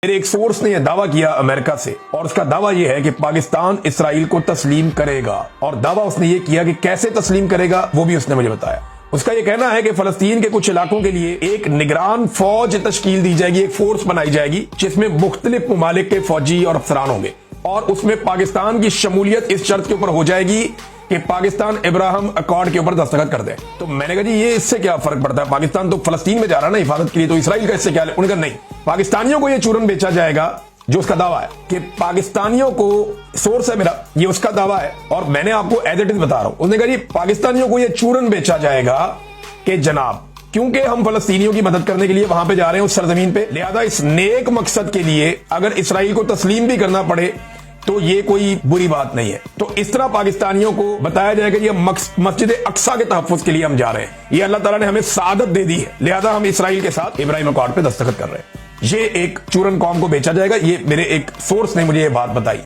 میرے ایک سورس نے یہ دعویٰ کیا امریکہ سے، اور اس کا دعویٰ یہ ہے کہ پاکستان اسرائیل کو تسلیم کرے گا، اور دعویٰ اس نے یہ کیا کہ کیسے تسلیم کرے گا وہ بھی اس نے مجھے بتایا۔ اس کا یہ کہنا ہے کہ فلسطین کے کچھ علاقوں کے لیے ایک نگران فوج تشکیل دی جائے گی، ایک فورس بنائی جائے گی جس میں مختلف ممالک کے فوجی اور افسران ہوں گے، اور اس میں پاکستان کی شمولیت اس شرط کے اوپر ہو جائے گی کہ پاکستان ابراہم اکارڈ کے اوپر دستخط کر دے۔ تو میں نے کہا جی یہ اس سے کیا فرق پڑتا ہے، پاکستان تو فلسطین میں جا رہا نا حفاظت کے لیے، تو اسرائیل کا اس سے کیا ہے؟ انہوں نے کہا نہیں، پاکستانیوں کو یہ چورن بیچا جائے گا، جو اس کا دعویٰ ہے کہ پاکستانیوں کو، سورس ہے میرا، یہ اس کا دعویٰ ہے اور میں نے آپ کو ایز اٹ از بتا رہا ہوں۔ اس نے کہا جی پاکستانیوں کو یہ چورن بیچا جائے گا کہ جناب کیونکہ ہم فلسطینیوں کی مدد کرنے کے لیے وہاں پہ جا رہے ہیں اس سرزمین پہ، لہذا اس نیک مقصد کے لیے اگر اسرائیل کو تسلیم بھی کرنا پڑے تو یہ کوئی بری بات نہیں ہے۔ تو اس طرح پاکستانیوں کو بتایا جائے کہ یہ مسجد اقصی کے تحفظ کے لیے ہم جا رہے ہیں، یہ اللہ تعالیٰ نے ہمیں سعادت دے دی ہے، لہذا ہم اسرائیل کے ساتھ ابراہیم اکارڈ پہ دستخط کر رہے ہیں۔ یہ ایک چورن قوم کو بیچا جائے گا، یہ میرے ایک سورس نے مجھے یہ بات بتائی۔